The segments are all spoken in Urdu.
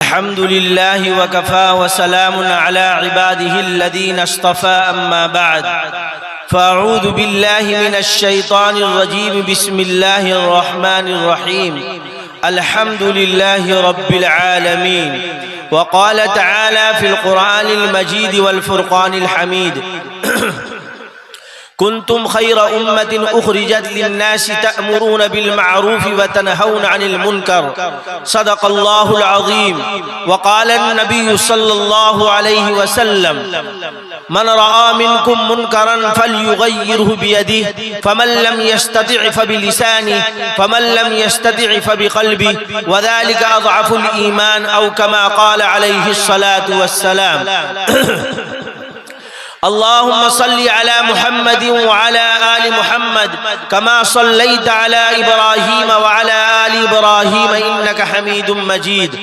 الحمد لله وكفى وسلام على عباده الذين اصطفى أما بعد فأعوذ بالله من الشيطان الرجيم بسم الله الرحمن الرحيم الحمد لله رب العالمين وقال تعالى في القرآن المجيد والفرقان الحميد كنتم خير أمة أخرجت للناس تأمرون بالمعروف وتنهون عن المنكر صدق الله العظيم وقال النبي صلى الله عليه وسلم من رأى منكم منكرا فليغيره بيده فمن لم يستطع فبلسانه فمن لم يستطع فبقلبه وذلك أضعف الإيمان أو كما قال عليه الصلاة والسلام اللهم صل على محمد وعلى آل محمد كما صليت على إبراهيم وعلى آل إبراهيم إنك حميد مجيد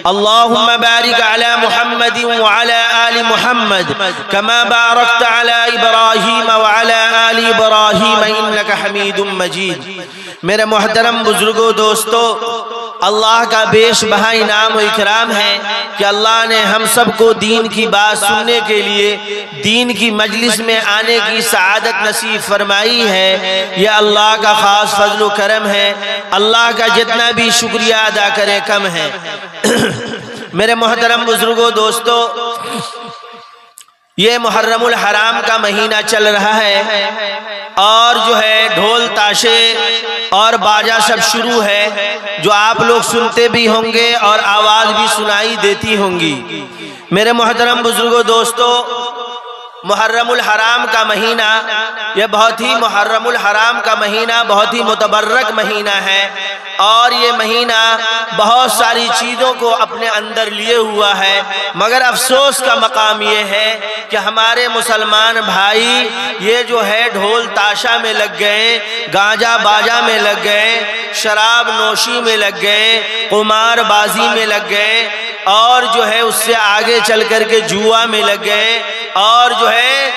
اللهم بارك على محمد وعلى آل محمد كما باركت على إبراهيم وعلى آل إبراهيم إنك حميد مجيد میرے محترم بزرگوں دوستو، اللہ کا بیش بہا انعام و اکرام ہے کہ اللہ نے ہم سب کو دین کی بات سننے کے لیے دین کی مجلس میں آنے کی سعادت نصیب فرمائی ہے۔ یہ اللہ کا خاص فضل و کرم ہے، اللہ کا جتنا بھی شکریہ ادا کرے کم ہے۔ میرے محترم بزرگوں دوستو، یہ محرم الحرام کا مہینہ چل رہا ہے اور جو ہے ڈھول تاشے اور باجا سب شروع ہے، جو آپ لوگ سنتے بھی ہوں گے اور آواز بھی سنائی دیتی ہوں گی۔ میرے محترم بزرگوں دوستو، محرم الحرام کا مہینہ یہ محرم الحرام کا مہینہ بہت ہی متبرک مہینہ ہے، اور یہ مہینہ بہت ساری چیزوں کو اپنے اندر لیے ہوا ہے، مگر افسوس کا مقام یہ ہے کہ ہمارے مسلمان بھائی یہ جو ہے ڈھول تاشا میں لگ گئے، گانجا باجا میں لگ گئے، شراب نوشی میں لگ گئے، قمار بازی میں لگ گئے، اور جو ہے اس سے آگے چل کر کے جوا میں لگ گئے، اور جو ہے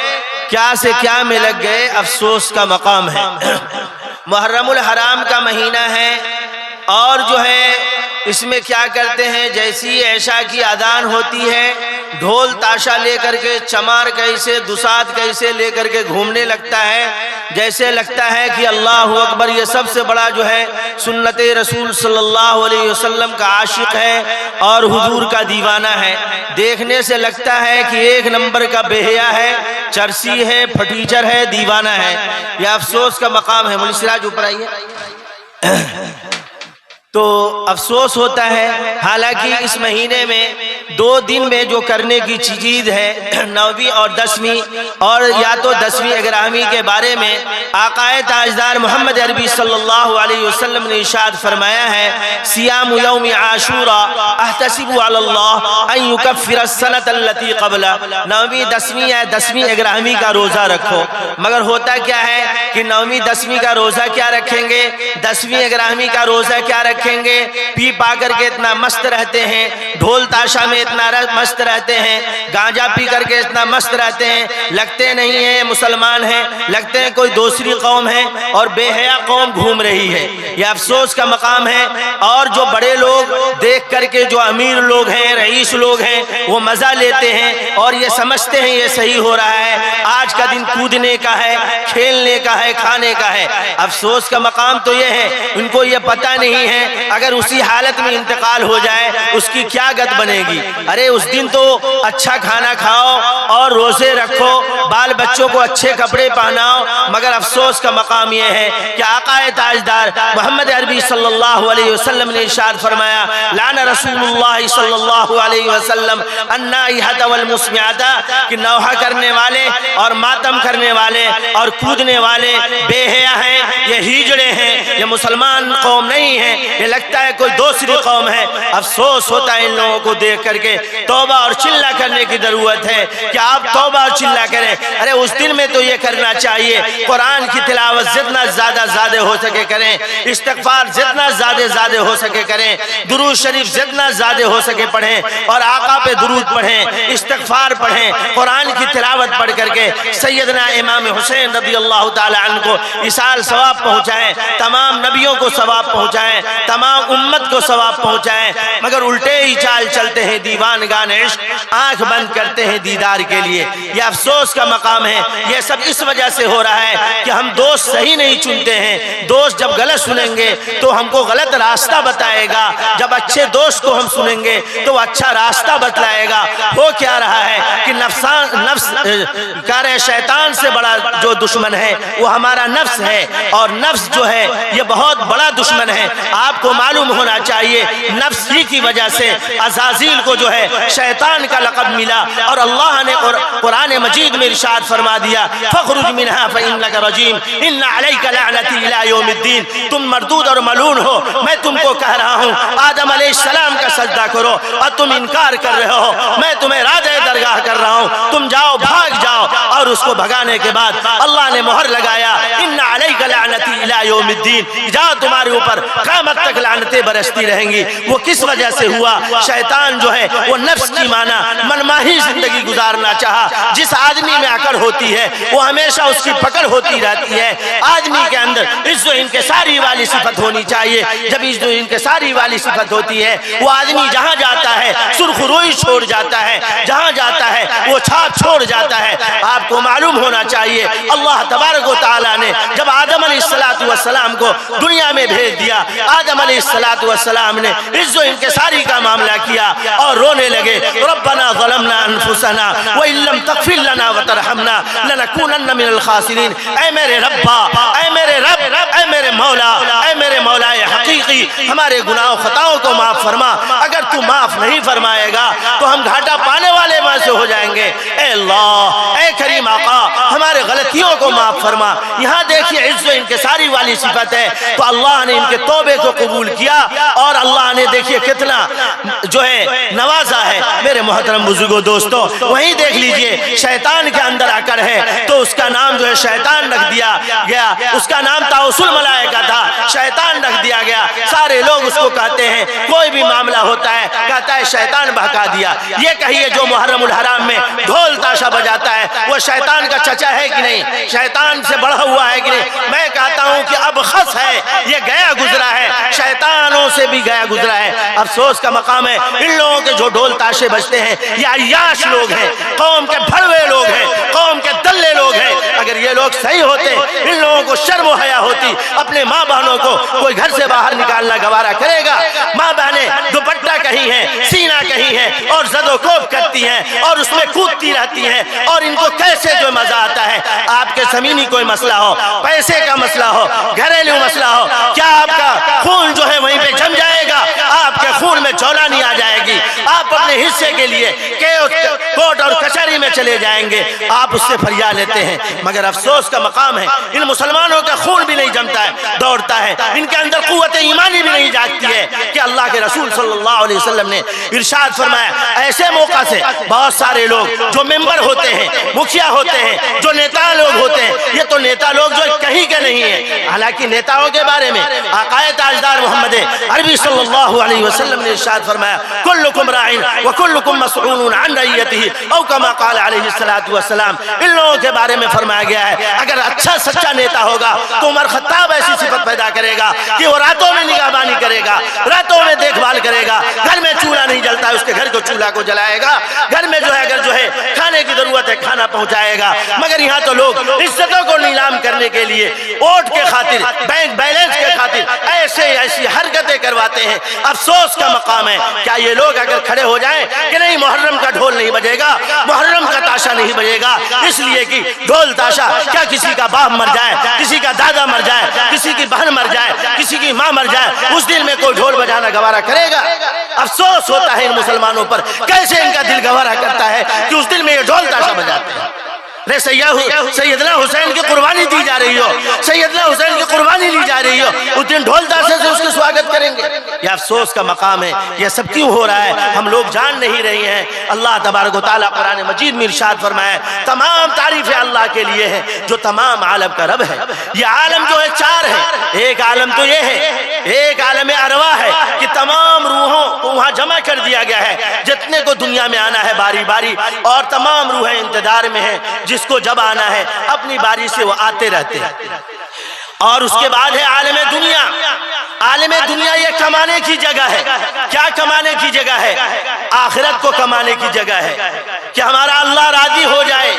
کیا سے کیا میں لگ گئے۔ افسوس کا مقام ہے۔ محرم الحرام کا مہینہ ہے اور جو ہے اس میں کیا کرتے ہیں، جیسی عشاء کی اذان ہوتی ہے ڈھول تاشا لے کر کے چمار کیسے دسات کیسے لے کر کے گھومنے لگتا ہے، جیسے لگتا ہے کہ اللہ اکبر یہ سب سے بڑا جو ہے سنت رسول صلی اللہ علیہ وسلم کا عاشق ہے اور حضور کا دیوانہ ہے۔ دیکھنے سے لگتا ہے کہ ایک نمبر کا بے حیا ہے، چرسی ہے، پھٹیچر ہے، دیوانہ ہے۔ یہ افسوس کا مقام ہے۔ مولوی سراج اوپر آئیے۔ تو افسوس ہوتا ہے، حالانکہ اس مہینے میں 2 دن میں جو کرنے کی چیز ہے 9ویں اور 10ویں، اور یا تو 10ویں اگرہویں کے بارے میں آقا تاجدار محمد عربی صلی اللہ علیہ وسلم نے ارشاد فرمایا ہے، سیام یوم عاشورا احتسب علی اللہ ان یکفر السنۃ التي قبل۔ 9ویں 10ویں یا 10ویں اگرہویں کا روزہ رکھو، مگر ہوتا کیا ہے کہ 9ویں 10ویں کا روزہ کیا رکھیں گے، 10ویں اگرہویں کا روزہ کیا رکھیں گے، پی پا کر کے اتنا مست رہتے ہیں، ڈھول تاشا میں اتنا مست رہتے ہیں، گانجا پی کر کے اتنا مست رہتے ہیں، لگتے نہیں ہیں مسلمان ہیں، لگتے ہیں کوئی دوسری قوم ہے، اور بے حیا قوم گھوم رہی ہے۔ یہ افسوس کا مقام ہے۔ اور جو بڑے لوگ دیکھ کر کے، جو امیر لوگ ہیں، رئیس لوگ ہیں، وہ مزہ لیتے ہیں اور یہ سمجھتے ہیں یہ صحیح ہو رہا ہے، آج کا دن کودنے کا ہے، کھیلنے کا ہے، کھانے کا ہے۔ افسوس کا مقام تو یہ ہے ان کو یہ پتہ نہیں ہے اگر اسی حالت میں انتقال ہو جائے اس کی کیا گت بنے گی۔ ارے اس دن تو اچھا کھانا کھاؤ اور روزے رکھو، بال بچوں کو اچھے کپڑے پہناؤ، مگر افسوس کا مقام یہ ہے کہ آقا تاجدار محمد عربی صلی اللہ علیہ وسلم نے ارشاد فرمایا، لعن رسول اللہ صلی اللہ علیہ وسلم النائحۃ والمسمعۃ، کہ نوحہ کرنے والے اور ماتم کرنے والے اور کودنے والے بے حیا ہیں، یہ ہیجڑے ہیں، یہ مسلمان قوم نہیں ہے، یہ لگتا ہے کوئی دوسری قوم ہے۔ افسوس ہوتا ہے ان لوگوں کو دیکھ کر کے۔ توبہ اور چلہ کرنے کی ضرورت ہے کہ آپ توبہ اور چلہ کریں۔ ارے اس دن میں تو یہ کرنا چاہیے، قرآن کی تلاوت جتنا زیادہ ہو سکے کریں، استغفار جتنا زیادہ ہو سکے کریں، درود شریف جتنا زیادہ ہو سکے پڑھیں، اور آقا پہ درود پڑھیں، استغفار پڑھیں، قرآن کی تلاوت پڑھ کر کے سیدنا امام حسین رضی اللہ تعالی عنہ کو ایصال ثواب پہنچائیں، تمام نبیوں کو ثواب پہنچائیں، تمام امت کو ثواب پہنچائیں، مگر الٹے ہی چال چلتے ہیں دیوانگان عشق، آنکھ بند کرتے ہیں دیدار کے لیے۔ یہ افسوس کا مقام ہے۔ یہ سب اس وجہ سے ہو رہا ہے کہ ہم دوست صحیح نہیں چنتے ہیں۔ دوست جب غلط سنیں گے تو ہم کو غلط راستہ بتائے گا، جب اچھے دوست کو ہم سنیں گے تو وہ اچھا راستہ بتلائے گا۔ ہو کیا رہا ہے کہ نفس شیطان سے بڑا جو دشمن ہے وہ ہمارا نفس ہے، اور نفس جو ہے یہ بہت بڑا دشمن ہے۔ آپ کو معلوم ہونا چاہیے نفس ہی کی وجہ سے عزازیل کو جو ہے شیطان کا لقب ملا، اور اللہ نے قرآن مجید میں ارشاد فرما دیا فَخْرُجْ مِنْهَا فَإِنَّكَ رَجِيمٌ إِنَّ عَلَيْكَ لَعْنَتِي إِلَى يَوْمِ الدِّينِ۔ تم مردود اور ملعون ہو، میں تم کو کہہ رہا ہوں آدم علیہ السلام کا سجدہ کرو، اور تم انکار کر رہے ہو، میں تمہیں رادِ درگاہ کر رہا ہوں، تم جاؤ بھاگ جاؤ۔ اور اس کو بھگانے کے بعد اللہ نے مہر لگایا إِنَّ عَلَيْكَ لَعْنَتِي إِلَى يَوْمِ الدِّينِ، جاؤ تمہارے اوپر قیامت تک لعنتیں برستی رہیں گی۔ وہ کس وجہ سے ہوا؟ شیطان جو ہے وہ نفس کی مانا منماہی زندگی گزارنا چاہا۔ جس آدمی میں عقل ہوتی ہے وہ ہمیشہ اس کی پکڑ ہوتی رہتی ہے۔ آدمی کے اندر عز و انکساری والی صفت ہونی چاہیے۔ جب عز و انکساری والی صفت ہوتی ہے وہ آدمی جہاں جاتا ہے سرخ روئی چھوڑ جاتا ہے، جہاں جاتا ہے وہ چھاپ چھوڑ جاتا ہے۔ آپ کو معلوم ہونا چاہیے اللہ تبارک و تعالیٰ نے جب آدم علیہ السلام کو دنیا میں بھیج دیا، آدم علیہ السلام نے عز و انکساری کا معاملہ کیا اور رونے لگے ربنا ظلمنا انفسنا وان لم تغفر لنا وترحمنا لنکونن من الخاسرین۔ اے میرے ربا، اے میرے رب، اے میرے مولا، اے میرے مولا حقیقی، ہمارے گناہ و خطاؤں کو معاف فرما۔ اگر تو معاف نہیں فرمائے گا تو ہم گھاٹا پانے والے میں سے ہو جائیں گے۔ اے اللہ، اے کریم آقا، ہمارے غلطیوں کو معاف فرما۔ یہاں دیکھیے عز و انکساری والی صفت ہے، تو اللہ نے ان کے توبے کو قبول کیا، اور اللہ نے دیکھیے کتنا جو ہے نوازا ہے۔ میرے محترم بزرگوں دوستو، وہیں دیکھ لیجئے شیطان کے اندر اکڑ ہے تو اس کا نام جو ہے شیطان رکھ دیا گیا۔ اس کا نام طاؤس الملائکہ تھا، شیطان رکھ دیا گیا۔ سارے لوگ اس کو کہتے ہیں، کوئی بھی معاملہ ہوتا ہے کہتا ہے شیطان بہکا دیا۔ یہ کہیے جو محرم الحرام میں ڈھول تاشا بجاتا ہے وہ شیطان کا چچا ہے کہ نہیں؟ شیطان سے بڑھا ہوا ہے کہ نہیں؟ میں کہتا ہوں کہ اب خس ہے، یہ گیا گزرا ہے، شیطانوں سے بھی گیا گزرا ہے۔ افسوس کا مقام ہے ان لوگوں کے جو ڈھول تاشے بجتے ہیں یہ عیاش لوگ ہیں، قوم کے بھڑوے لوگ ہیں، قوم کے دلے لوگ ہیں۔ اگر یہ لوگ صحیح ہوتے، ان لوگوں کو شرم و حیا ہوتی، اپنے ماں بہنوں کو کوئی گھر سے باہر نکالنا گوارا کرے گا؟ ماں بہنیں دوپٹہ کہیں ہیں، سینہ کہیں ہے، اور زد و کوب کرتی ہیں اور اس میں کودتی رہتی ہیں، اور ان کو کیسے جو مزہ آتا ہے۔ آپ کے زمینی کوئی مسئلہ ہو، پیسے کا مسئلہ ہو، گھریلو مسئلہ ہو، کیا آپ کا خون جو ہے وہیں پہ جم جائے گا؟ آپ کے خون میں جولانی آ جائے گی، آپ اپنے حصے کے لیے کورٹ اور کچہری میں چلے جائیں گے، آپ اس سے فریاد لیتے ہیں۔ مگر افسوس کا مقام ہے ان مسلمانوں کا خون بھی نہیں جمتا ہے، دوڑتا ہے، ان کے اندر قوت ایمانی بھی نہیں جاگتی ہے کہ اللہ کے رسول صلی اللہ علیہ وسلم نے ارشاد فرمایا ایسے موقع سے بہت سارے لوگ جو ممبر ہوتے ہیں، مکھیا ہوتے ہیں، جو نیتا لوگ ہوتے ہیں، یہ تو نیتا لوگ جو کہیں کے نہیں ہیں۔ حالانکہ نیتاؤں کے بارے میں آقا تاجدار محمد عربی صلی اللہ علیہ وسلم نے ارشاد فرمایا کلکم راعٍ وکلکم مسئول عن رعیتہ، او کما قال علیہ السلام۔ ان لوگوں کے بارے میں فرمایا گیا ہے اگر اچھا سچا نیتا ہوگا تو عمر خطاب ایسی صفت پیدا کرے گا کہ وہ راتوں میں نگہبانی کرے گا، راتوں میں دیکھ بھال کرے گا، گھر میں چولہا نہیں جلتا ہے اس کے گھر کو چولہا کو جلائے گا، گھر میں جو ہے اگر جو ہے کھانے کی ضرورت ہے کھانا پہنچائے گا۔ مگر یہاں تو لوگ عزتوں کو نیلام کرنے کے لیے، ووٹ کے خاطر، بینک بیلنس کے خاطر ایسی حرکتیں کرواتے ہیں۔ افسوس کا مقام ہے کیا یہ لوگ اگر کھڑے ہو جائیں کہ نہیں محرم کا ڈھول نہیں بجے گا، محرم کا تاشا نہیں بجے گا، اس لیے کہ ڈھول تاشا کیا کسی کا باپ مر جائے، کسی کا دادا مر جائے، کسی کی بہن مر جائے، کسی کی ماں مر جائے، اس دن میں کوئی ڈھول بجانا گوارا کرے گا؟ افسوس ہوتا ہے ان مسلمانوں پر، کیسے ان کا دل گوارا کرتا ہے کہ اس دن میں یہ ڈھول تاشا بجاتے ہیں۔ سیدنا حسین کی قربانی دی جا رہی ہو، سیدنا حسین کی قربانی لی جا رہی ہو، اس دن ڈھول تاشے سے اس کی سواگت کریں گے؟ یہ افسوس کا مقام ہے۔ یہ سب کیوں ہو رہا ہے؟ ہم لوگ جان نہیں رہے ہیں۔ اللہ تبارک و تعالیٰ قرآن مجید میں ارشاد فرمایا تمام تعریفیں اللہ کے لیے ہیں جو تمام عالم کا رب ہے۔ یہ عالم جو ہے چار ہے، ایک عالم تو یہ ہے، ایک عالم ارواح ہے کہ تمام روحوں کو وہاں جمع کر دیا گیا ہے جتنے کو دنیا میں آنا ہے باری باری، اور تمام روحیں انتظار میں ہیں جس کو جب آنا ہے اپنی باری سے وہ آتے رہتے ہیں۔ اور اس کے بعد ہے عالم دنیا، عالم دنیا یہ کمانے کی جگہ ہے. کیا کمانے کی جگہ ہے؟ آخرت کو کمانے کی جگہ ہے کہ ہمارا اللہ راضی ہو جائے,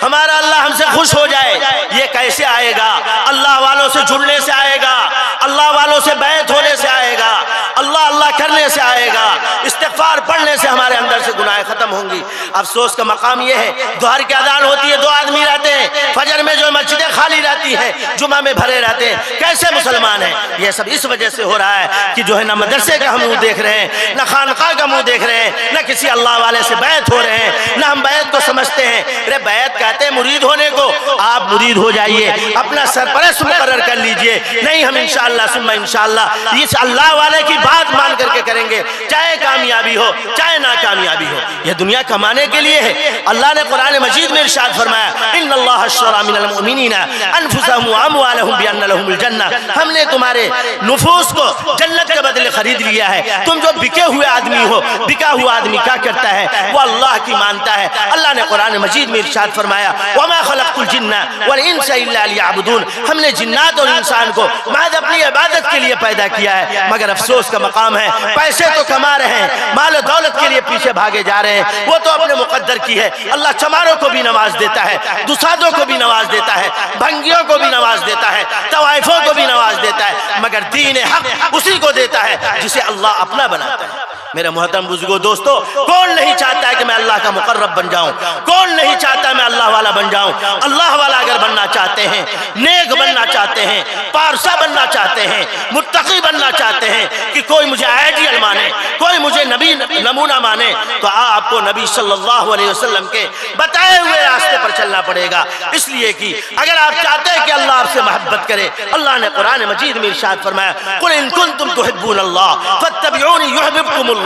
ہمارا اللہ ہم سے خوش ہو جائے. یہ کیسے آئے گا؟ اللہ والوں سے جڑنے سے آئے گا, اللہ والوں سے بیعت ہونے سے آئے گا, اللہ اللہ کرنے سے آئے گا, استغفار پڑھنے سے ہمارے اندر سے گناہیں ختم ہوں گی. افسوس کا مقام یہ ہے, ظہر کی اذان ہوتی ہے 2 آدمی رہتے ہیں, فجر میں جو مسجدیں خالی رہتی ہیں جمعہ میں بھرے رہتے ہیں. کیسے مسلمان ہیں؟ یہ سب اس وجہ سے ہو رہا ہے کہ جو ہے نہ مدرسے کا ہم منہ دیکھ رہے ہیں, نہ خانقاہ کا منہ دیکھ رہے ہیں, نہ کسی اللہ والے سے بیعت ہو رہے ہیں, نہ ہم بیعت کو سمجھتے ہیں. ارے بیعت کہتے ہیں مرید ہونے کو, آپ مرید ہو جائیے, اپنا سرپرست مقرر کر لیجئے. نہیں, ہم انشاءاللہ ثم انشاءاللہ اس اللہ والے کی بات مان کر کے کریں گے, چاہے کامیابی ہو چاہے ناکامیابی ہو. یہ دنیا کمانے کے لیے ہے. اللہ نے قرآن مجید میں ارشاد فرمایا, ان اللہ اشتری من المؤمنین انفسهم واموالهم بان لهم الجنہ. ہم نے تمہارے نفوس کو جنت کے بدلے خرید لیا ہے. تم جو بکے ہوئے آدمی ہو, بکا ہوا آدمی کیا کرتا ہے؟ وہ اللہ کی مانتا ہے. اللہ نے قرآن مجید میں ارشاد فرمایا, وما خلقت الجن والانس الا ليعبدون. ہم نے جنات اور انسان کو محض اپنی عبادت کے لیے پیدا کیا ہے. مگر افسوس کا مقام ہے, پیسے تو کما رہے ہیں, مال و دولت کے لیے پیچھے بھاگے جا رہے ہیں. وہ تو اپنے مقدر کی ہے. اللہ چماروں کو بھی نواز دیتا ہے, دسادوں کو بھی نواز دیتا ہے, بھنگیوں کو بھی نواز دیتا ہے, طوائفوں کو بھی نواز دیتا ہے. مگر دین حق اسی کو دیتا ہے جسے اللہ اپنا بناتا ہے. میرے محترم بزرگوں دوستو, کون نہیں چاہتا ہے کہ میں اللہ کا مقرب بن جاؤں؟ کون نہیں چاہتا میں اللہ والا بن جاؤں؟ اللہ والا اگر بننا چاہتے ہیں, نیک بننا چاہتے ہیں, پارسا بننا چاہتے ہیں, متقی بننا چاہتے ہیں کہ کوئی مجھے آئیڈیل مانے, کوئی مجھے نبی نمونہ مانے, تو آپ کو نبی صلی اللہ علیہ وسلم کے بتائے ہوئے راستے پر چلنا پڑے گا. اس لیے کہ اگر آپ چاہتے ہیں کہ اللہ آپ سے محبت کرے, اللہ نے قرآن مجید میں ارشاد فرمایا, قل ان کنتم تحبون اللہ فاتبعونی یحببکم اللہ.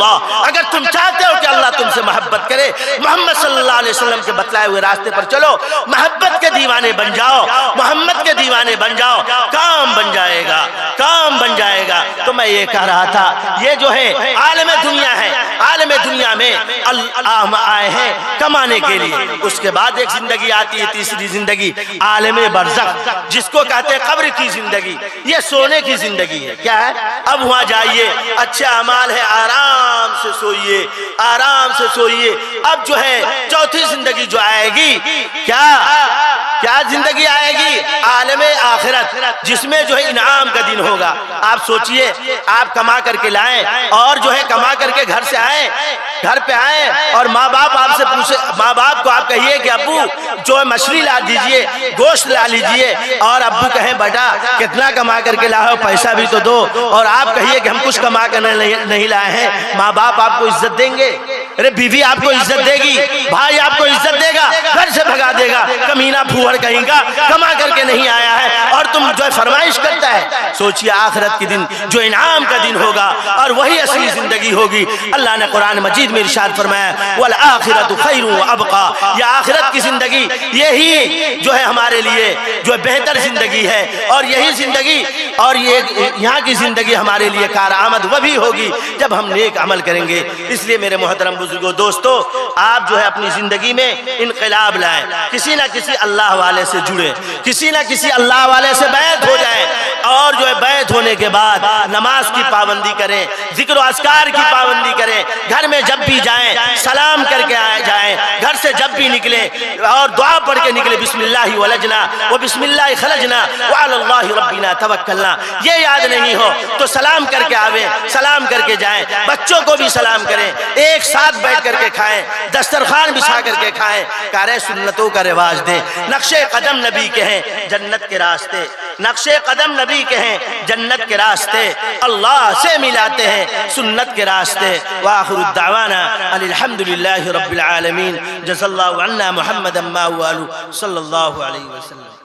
اگر تم چاہتے ہو کہ اللہ تم سے محبت کرے, محمد صلی اللہ علیہ وسلم کے بتلائے ہوئے راستے پر چلو, محبت کے دیوانے بن جاؤ, محمد کے دیوانے بن جاؤ, کام بن جائے گا, کام بن جائے گا. تو میں یہ کہہ رہا تھا, یہ جو ہے عالم دنیا ہے, عالم دنیا میں اللہ آئے ہیں کمانے کے لیے. اس کے بعد ایک زندگی آتی ہے, تیسری زندگی, عالم برزخ, جس کو کہتے ہیں قبر کی زندگی. یہ سونے کی زندگی ہے. کیا ہے؟ اب وہاں جائیے, اچھے اعمال ہے, آرام سے سوئیے, آرام سے سوئیے. اب جو ہے چوتھی زندگی جو آئے گی, کیا زندگی آئے گی؟ عالم آخرت, جس میں جو ہے انعام کا دن ہوگا. آپ سوچئے, آپ کما کر کے لائیں اور جو ہے کما کر کے گھر سے آئیں, گھر پہ آئیں اور ماں باپ آپ سے پوچھے, ماں باپ کو آپ کہیے کہ ابو جو ہے مچھلی لا دیجئے, گوشت لا لیجئے, اور ابو کہیں بیٹا کتنا کما کر کے لاؤ, پیسہ بھی تو دو, اور آپ کہیے کہ ہم کچھ کما کر نہیں لائے ہیں. ماں باپ آپ کو عزت دیں گے؟ ارے بیوی آپ کو عزت دے گی, بھائی آپ کو عزت دے گا, گھر سے بھگا دے گا, کمینہ پھوہڑ کہیں گا, کما کر کے نہیں آیا ہے اور تم جو ہے فرمائش کرتا ہے. سوچئے آخرت کے دن جو انعام کا دن ہوگا اور وہی اصلی زندگی ہوگی. اللہ نے قرآن مجید میں ارشاد فرمایا, وَالْآخِرَةُ خَيْرٌ وَأَبْقَىٰ. یہ آخرت کی زندگی, یہی جو ہے ہمارے لیے جو بہتر زندگی ہے, اور یہی زندگی اور یہاں کی زندگی ہمارے لیے کارآمد وہ بھی ہوگی جب ہم نیک عمل کریں گے. اس لیے میرے محترم بزرگوں دوستو, آپ جو ہے اپنی زندگی میں انقلاب لائیں, کسی نہ کسی اللہ والے سے جڑیں, کسی نہ کسی اللہ والے سے بیعت ہو جائیں, اور جو ہے بیعت ہونے کے بعد نماز کی پابندی کریں, ذکر و اذکار کی پابندی کریں, گھر میں جب بھی جائیں سلام کر کے جائیں, گھر سے جب بھی نکلیں اور دعا پڑھ کے نکلیں, بسم اللہ ولجنا و بسم اللہ خرجنا وعلی اللہ ربنا توکلنا. یہ یاد نہیں ہو تو سلام کر کے آویں, سلام کر کے جائیں, بچوں کو بھی سلام کریں, ایک ساتھ بیٹھ کر کے کھائیں, دسترخوان بچھا کر کے کھائیں. کارے سنتوں کا رواج دیں, نقش قدم نبی کے ہیں جنت کے راستے, نقش قدم نبی کے ہیں جنت کے راستے, اللہ سے ملاتے ہیں سنت کے راستے. وآخر الدعوانا الحمدللہ رب العالمین. جزا اللہ عنا محمد ما هو صلی اللہ علیہ وسلم.